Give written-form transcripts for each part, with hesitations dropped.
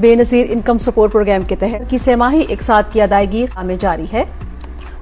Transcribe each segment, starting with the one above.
Benazir income support programme के तहत की छमाही एक साथ की अदायगी में जारी है।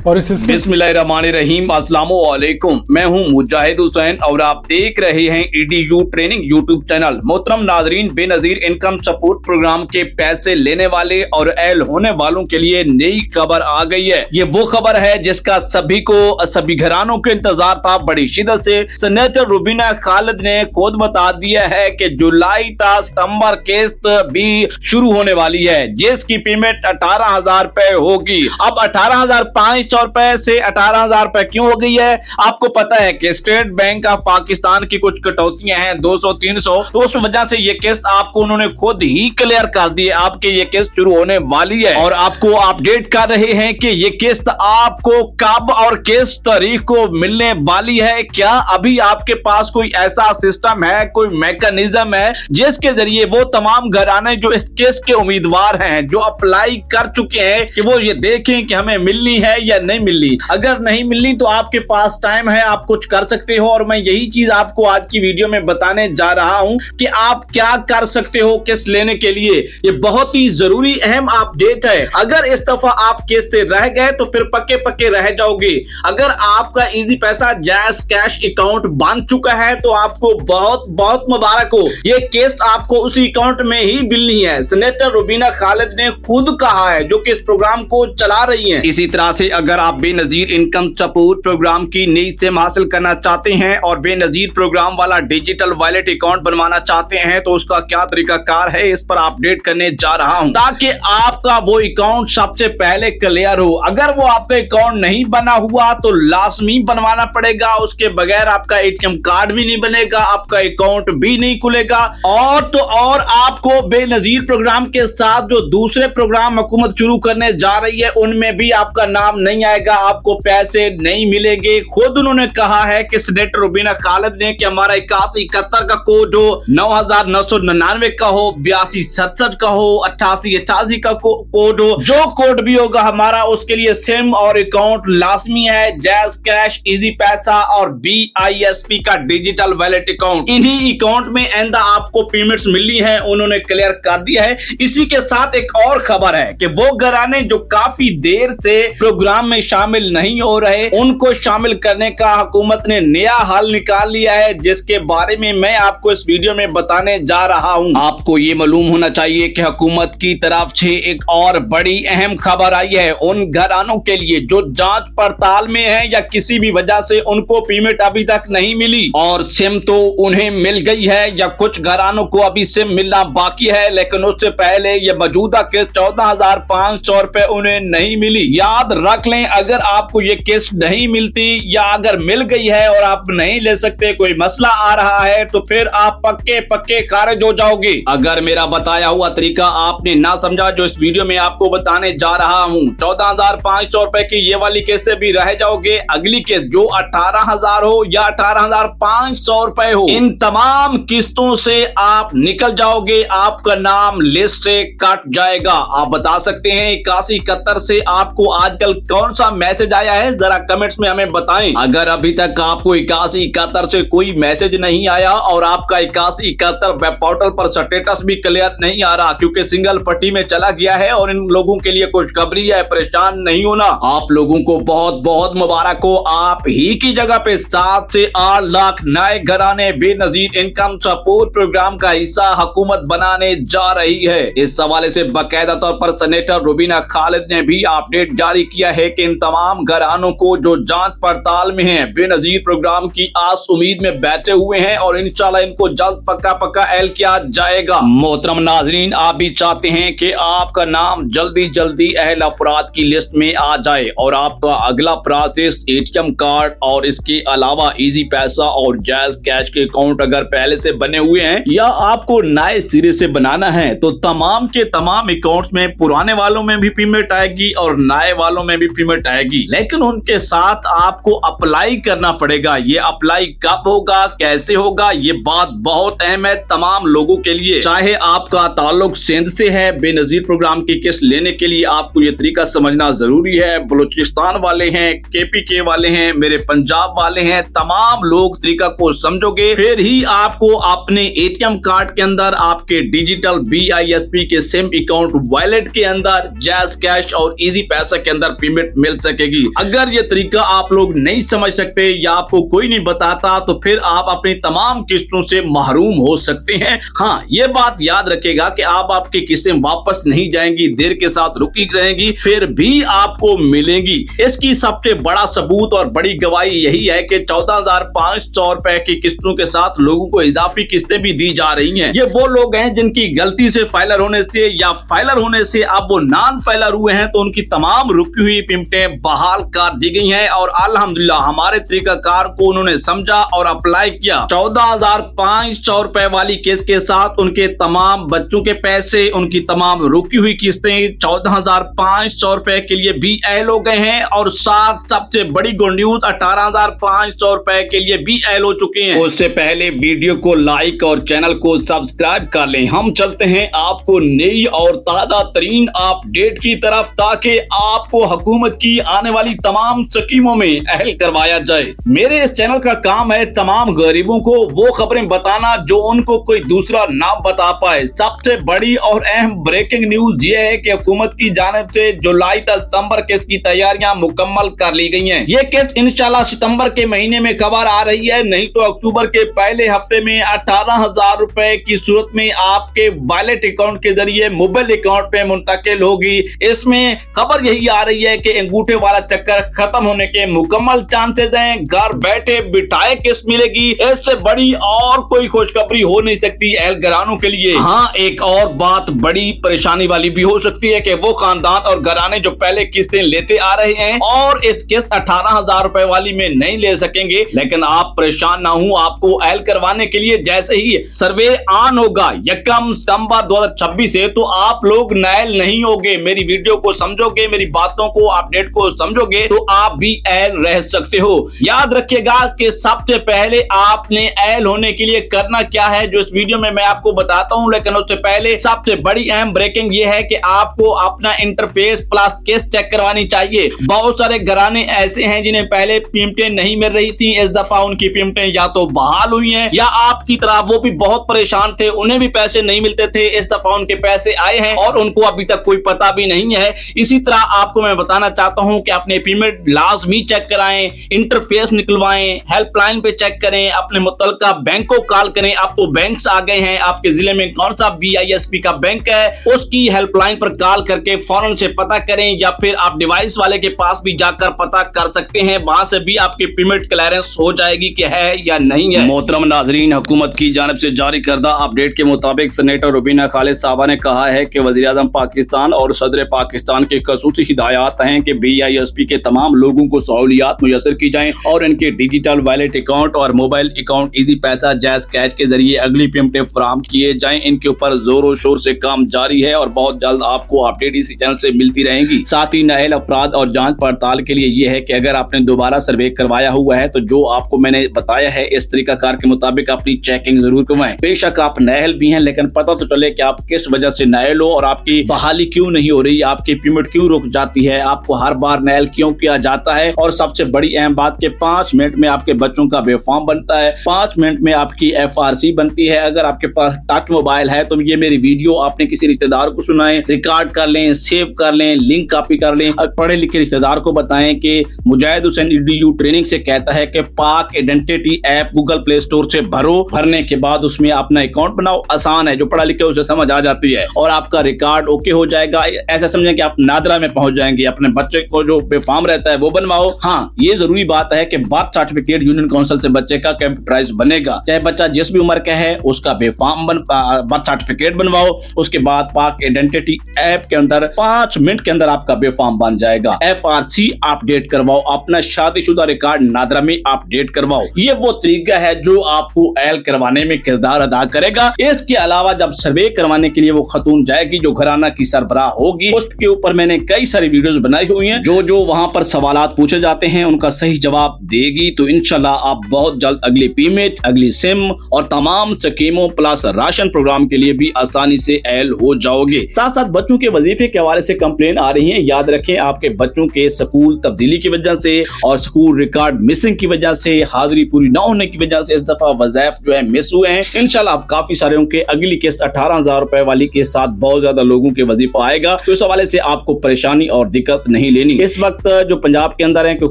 और बिस्मिल्लाहिर्रहमानिर्रहीम, अस्सलामु अलैकुम। मैं हूं मुजाहिद हुसैन और आप देख रहे हैं EDU ट्रेनिंग यूट्यूब चैनल। मोहतरम नाजरीन, बेनजीर इनकम सपोर्ट प्रोग्राम के पैसे लेने वाले और अहल होने वालों के लिए नई खबर आ गई है। ये वो खबर है जिसका सभी घरानों को इंतजार था बड़ी शिद्दत से। सेनेटर रुबीना खालिद ने खुद बता दिया है कि जुलाई ता सितंबर किस्त भी शुरू होने वाली है, जिसकी पेमेंट 18,000 रुपए होगी। अब 18,500 रुपए से 18,000 रुपए क्यों हो गई है? आपको पता है कि स्टेट बैंक ऑफ पाकिस्तान की कुछ कटौतियां हैं 200-300, तो उस वजह से ये किस्त आपको उन्होंने खुद ही क्लियर कर दी है। आपके ये किस्त शुरू होने वाली है और आपको अपडेट कर रहे हैं कि ये किस्त आपको कब और किस तारीख को मिलने वाली है। क्या अभी आपके पास कोई ऐसा सिस्टम है, कोई मैकेनिज्म है जिसके जरिए वो तमाम घराने जो इस किस्त के उम्मीदवार हैं, जो अप्लाई कर चुके हैं, कि वो ये देखें कि हमें मिलनी है या नहीं मिली? अगर नहीं मिलनी तो आपके पास टाइम है, आप कुछ कर सकते हो। और मैं यही चीज आपको आज की वीडियो में बताने जा रहा हूं कि आप क्या कर सकते हो किस्त लेने के लिए। ये बहुत ही जरूरी अहम अपडेट है। अगर इस दफा आप किस्त से रह गए तो फिर पक्के पक्के रह जाओगे। अगर आपका इजी पैसा जैज कैश अकाउंट बन चुका है तो आपको बहुत बहुत मुबारक हो। ये किस्त आपको उसी अकाउंट में ही मिलनी है। सेनेटर रुबीना खालिद ने खुद कहा है, जो कि इस प्रोग्राम को चला रही है। इसी तरह से अगर आप बेनजीर इनकम सपोर्ट प्रोग्राम की नई सिम हासिल करना चाहते हैं और बेनजीर प्रोग्राम वाला डिजिटल वॉलेट अकाउंट बनवाना चाहते हैं तो उसका क्या तरीकाकार है, इस पर अपडेट करने जा रहा हूं, ताकि आपका वो अकाउंट सबसे पहले क्लियर हो। अगर वो आपका अकाउंट नहीं बना हुआ तो लाजमी बनवाना पड़ेगा। उसके बगैर आपका ATM कार्ड भी नहीं बनेगा, आपका अकाउंट भी नहीं खुलेगा। और आपको बेनजीर प्रोग्राम के साथ जो दूसरे प्रोग्राम हुकूमत शुरू करने जा रही है उनमें भी आपका नाम नहीं आएगा, आपको पैसे नहीं मिलेंगे। खुद उन्होंने कहा है कि सेनेटर रुबीना खालिद ने कि हमारा 8171 का कोड हो, 9999 का हो, 8267 का हो, 8888 का कोड हो, जो कोड भी होगा हमारा उसके लिए सिम और अकाउंट लाजमी है। जैज कैश, इजी पैसा और BISP का डिजिटल वॉलेट अकाउंट, इन्हीं अकाउंट में आइंदा आपको पेमेंट्स मिलनी है, उन्होंने क्लियर कर दिया है। इसी के साथ एक और खबर है कि वो घराने जो काफी देर से प्रोग्राम में शामिल नहीं हो रहे, उनको शामिल करने का हुकूमत ने नया हल निकाल लिया है, जिसके बारे में मैं आपको इस वीडियो में बताने जा रहा हूं। आपको ये मालूम होना चाहिए कि हुकूमत की तरफ से एक और बड़ी अहम खबर आई है उन घरानों के लिए जो जांच पड़ताल में है या किसी भी वजह से उनको पेमेंट अभी तक नहीं मिली। और सिम तो उन्हें मिल गई है या कुछ घरानों को अभी सिम मिलना बाकी है, लेकिन उससे पहले ये मौजूदा किस्त 14,500 रुपए उन्हें नहीं मिली। याद रख लें, अगर आपको ये किस्त नहीं मिलती या अगर मिल गई है और आप नहीं ले सकते, कोई मसला आ रहा है, तो फिर आप पक्के पक्के खारिज हो जाओगे। अगर मेरा बताया हुआ तरीका आपने ना समझा जो इस वीडियो में आपको बताने जा रहा हूँ, 14,500 रुपए की ये वाली किस्त भी रह जाओगे। अगली किस्त जो 18,000 हो या 18,500 रुपए हो, इन तमाम किस्तों से आप निकल जाओगे, आपका नाम लिस्ट से कट जाएगा। आप बता सकते हैं 8171 से आपको आजकल कौन सा मैसेज आया है, जरा कमेंट्स में हमें बताएं। अगर अभी तक आपको 8171 से कोई मैसेज नहीं आया और आपका 8171 वेब पोर्टल पर स्टेटस भी क्लियर नहीं आ रहा क्योंकि सिंगल पट्टी में चला गया है और इन लोगों के लिए खुशखबरी है, परेशान नहीं होना। आप लोगों को बहुत बहुत मुबारक हो। आप ही की जगह पे 7 से 8 लाख नए घराने बेनजीर इनकम सपोर्ट प्रोग्राम का हिस्सा हुकूमत बनाने जा रही है। इस हवाले से बाकायदा तौर पर सेनेटर रुबीना खालिद ने भी अपडेट जारी किया है कि इन तमाम घरानों को जो जांच पड़ताल में हैं, बेनजीर प्रोग्राम की आस उम्मीद में बैठे हुए हैं और इंशाल्लाह इनको जल्द पक्का पक्का ऐल किया जाएगा। मोहतरम नाजरीन, आप भी चाहते हैं कि आपका नाम जल्दी जल्दी अहल अफराद की लिस्ट में आ जाए और आपका अगला प्रोसेस ATM कार्ड और इसके अलावा इजी पैसा और जैज कैश के अकाउंट अगर पहले से बने हुए हैं या आपको नए सिरे से बनाना है तो तमाम के तमाम अकाउंट्स में पुराने वालों में भी पेमेंट आएगी और नए वालों में भी पेमेंट आएगी, लेकिन उनके साथ आपको अप्लाई करना पड़ेगा। ये अप्लाई कब होगा, कैसे होगा, ये बात बहुत अहम है तमाम लोगों के लिए। चाहे आपका ताल्लुक सिंध से है, बेनजीर प्रोग्राम की किस्त लेने के लिए आपको ये तरीका समझना जरूरी है। बलूचिस्तान वाले हैं, केपीके वाले हैं, मेरे पंजाब वाले हैं, तमाम लोग तरीका को समझोगे फिर ही आपको अपने एटीएम कार्ड के अंदर आपके डिजिटल BISP के सिम अकाउंट वॉलेट के अंदर जैज़ कैश और इजी पैसा के अंदर पेमेंट मिल सकेगी। अगर ये तरीका आप लोग नहीं समझ सकते या आपको कोई नहीं बताता तो फिर आप अपनी तमाम किस्तों से महरूम हो सकते हैं। हाँ, ये बात याद रखेगा कि आप आपकी किस्तें वापस नहीं जाएंगी, देर के साथ रुकी रहेंगी, फिर भी आपको मिलेंगी। इसकी सबसे बड़ा सबूत और बड़ी गवाही यही है कि 14,500 रुपए की किस्तों के साथ लोगों को इजाफी किस्तें भी दी जा रही हैं। ये वो लोग हैं जिनकी गलती से फाइलर होने से या फाइलर होने से अब वो नॉन फाइलर हुए हैं, तो उनकी तमाम रुकी हुई पेमेंटें बहाल कर दी गई हैं और अल्हम्दुलिल्लाह हमारे तरीकाकार को उन्होंने समझा और अप्लाई किया। 14,500 रुपए वाली किस्त के साथ उनके तमाम बच्चों के पैसे, उनकी तमाम रुकी हुई किस्तें 14,500 रुपए के लिए भी ऐल हो गए हैं और साथ सबसे बड़ी गुड न्यूज 18,500 रुपए के लिए भी ऐल हो चुके हैं। उससे पहले वीडियो को लाइक और चैनल को सब्सक्राइब कर लें। हम चलते हैं आपको नई और ताजा तरीन अपडेट की तरफ, ताकि आपको हुकूमत की आने वाली तमाम स्कीमों में अहल करवाया जाए। मेरे इस चैनल का काम है तमाम गरीबों को वो खबरें बताना जो उनको कोई दूसरा ना बता पाए। सबसे बड़ी और अहम ब्रेकिंग न्यूज ये है कि हुकूमत की जानिब से जुलाई से सितंबर किस्त की तैयारियां मुकम्मल कर ली गई हैं। ये किस्त इंशाल्लाह सितंबर के महीने में खबर आ रही है, नहीं तो अक्टूबर के पहले हफ्ते में 18,000 रुपए की सूरत में आपके वॉलेट अकाउंट के जरिए मोबाइल अकाउंट पे मुंतकिल होगी। इसमें खबर यही आ रही है कि अंगूठे वाला चक्कर खत्म होने के मुकम्मल चांसेस हैं। घर बैठे बिठाए किस्त मिलेगी, इससे बड़ी और कोई खुशखबरी हो नहीं सकती एहलकारों के लिए। हाँ, एक और बात बड़ी परेशानी वाली भी हो सकती है कि वो खानदान और घराने जो पहले किस्तें लेते आ रहे हैं और इस किस्त 18,000 रुपए वाली में नहीं ले सकेंगे, लेकिन आप परेशान ना हो। आपको ऐल करवाने के लिए जैसे ही सर्वे ऑन होगा 1 सितंबर 2026 से, तो आप लोग नायल नहीं होगे। मेरी वीडियो को समझोगे, मेरी बातों को अपडेट को समझोगे तो आप भी ऐल रह सकते हो। याद रखिएगा कि सबसे पहले आपने ऐल होने के लिए करना क्या है जो इस वीडियो में मैं आपको बताता हूं, लेकिन उससे पहले सबसे बड़ी अहम ब्रेकिंग ये है कि आपको अपना इंटरफेस प्लस किस्त चेक करवानी चाहिए। बहुत सारे घराने ऐसे हैं जिन्हें पहले पेमेंटें नहीं मिल रही थी, इस दफा उनकी पेमेंटें या तो बहाल हुई हैं या आपकी तरह वो भी बहुत परेशान थे, उन्हें भी पैसे नहीं मिलते थे, इस दफा उनके पैसे आए हैं और उनको अभी तक कोई पता भी नहीं है। इसी तरह आपको मैं बताना चाहता हूं कि अपने पेमेंट लाजमी चेक कराएं, इंटरफेस निकलवाएं, हेल्पलाइन पे चेक करें, अपने मुतल्लिका बैंक को कॉल करें। अब तो बैंक्स आ गए हैं, आपके जिले में कौन सा BISP का बैंक है उसकी हेल्पलाइन पर कॉल करके फौरन से पता करें, या फिर आप डिवाइस वाले के पास भी जाकर पता कर सकते हैं, वहां से भी आपकी पेमेंट क्लियरेंस हो जाएगी कि है या नहीं है। मोहतरम नाजरीन, हुकूमत की जानिब से जारी करदा अपडेट के मुताबिक सेनेटर रुबीना खालिद साहबा ने कहा है कि वज़ीर-ए-आज़म पाकिस्तान और सदर पाकिस्तान की खसूसी हिदायत हैं कि BISP के तमाम लोगों को सहूलियात मुयसर की जाएं और इनके डिजिटल वॉलेट अकाउंट और मोबाइल अकाउंट इजी पैसा जैज़ कैश के जरिए अगली पेमेंटें फराहम किए जाएं। इनके ऊपर जोरों शोर से काम जारी है और बहुत जल्द आपको अपडेट इसी चैनल से मिलती रहेंगी। साथ ही नाअहल अफराद और जांच पड़ताल के लिए यह है कि अगर आपने दोबारा सर्वे करवाया हुआ है तो जो आपको मैंने बताया है इस तरीकाकार के मुताबिक अपनी चेकिंग जरूर करवाएं। बेशक आप नाअहल भी हैं, लेकिन पता तो चले कि आप किस वजह से नाअहल हो और आपकी बहाली क्यों नहीं हो रही, आपकी पेमेंट क्यों रुक जाती है, आपको हर बार नाअहल क्यों किया जाता है। और सबसे बड़ी अहम बात कि 5 मिनट में आपके बच्चों का बेफॉर्म बनता है, 5 मिनट में आपकी FRC बनती है। अगर आपके पास टच मोबाइल है तो ये मेरी वीडियो आपने किसी रिश्तेदार को सुनाएं, रिकॉर्ड कर लें, सेव कर लें, लिंक कॉपी कर लें और पढ़े लिखे रिश्तेदार को बताएं कि मुजाहिद हुसैन EDU ट्रेनिंग से कहता है कि पाक identity app Google play store से भरो, भरने के बाद उसमें अपना अकाउंट बनाओ। आसान है, जो पढ़ा लिखे उसे समझ आ जाती है और आपका रिकॉर्ड ओके हो जाएगा। ऐसा समझें कि आप नादरा में पहुंच जाएंगे। अपने बच्चे को जो बेफार्म रहता है वो बनवाओ। हाँ, ये जरूरी बात है कि बर्थ सर्टिफिकेट यूनियन काउंसिल से बच्चे का कंप्यूटराइज बनेगा। चाहे बच्चा जिस भी उम्र का है उसका बेफार्म बर्थ सर्टिफिकेट बनवाओ। उसके बाद पाक आइडेंटिटी ऐप के अंदर 5 मिनट के अंदर आपका बेफार्म बन जाएगा। FRC अपडेट करवाओ, अपना शादीशुदा रिकॉर्ड नादरा में अपडेट करवाओ। ये वो तरीका है जो आपको ऐल करवाने में किरदार अदा करेगा। इसके अलावा जब सर्वे करवाने के लिए वो खतून जाएगी जो घराना की सरबराह होगी, उसके ऊपर मैंने कई सारी वीडियोस बनाई हुई हैं। जो वहां पर सवालात पूछे जाते हैं उनका सही जवाब देगी तो इंशाल्लाह आप बहुत जल्द अगली पीमेट, अगली सिम और तमाम स्कीमों प्लस राशन प्रोग्राम के लिए भी आसानी से अहल हो जाओगे। साथ साथ बच्चों के वजीफे के हवाले से कंप्लेन आ रही है, याद रखें आपके बच्चों के स्कूल तब्दीली की वजह से और स्कूल रिकॉर्ड मिसिंग की वजह से, हाजिरी पूरी न होने की वजह से इस दफा वज़ाइफ जो है मिस हुए हैं। इंशाल्लाह आप काफी सारे के अगली केस 18,000 रुपए वाली के साथ बहुत ज्यादा लोगों के वजीफा आएगा, तो इस हवाले से आपको परेशानी और दिक्कत नहीं लेनी। इस वक्त जो पंजाब के अंदर है कोई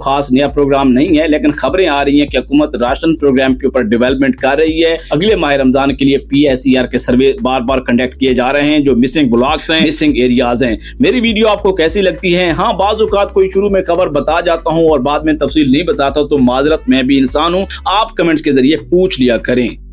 खास नया प्रोग्राम नहीं है, लेकिन खबरें आ रही हैं कि हुकूमत राशन प्रोग्राम के ऊपर डेवलपमेंट कर रही है। अगले माह रमजान के लिए PSER के सर्वे बार बार कंडक्ट किए जा रहे हैं, जो मिसिंग ब्लॉक्स हैं, मिसिंग एरियाज हैं। मेरी वीडियो आपको कैसी लगती है? हाँ, बाज़ औक़ात कोई शुरू में खबर बता जाता हूँ और बाद में तफसील नहीं बताता, तो माजरत, मैं भी इंसान हूँ, आप कमेंट्स के जरिए पूछ लिया करें।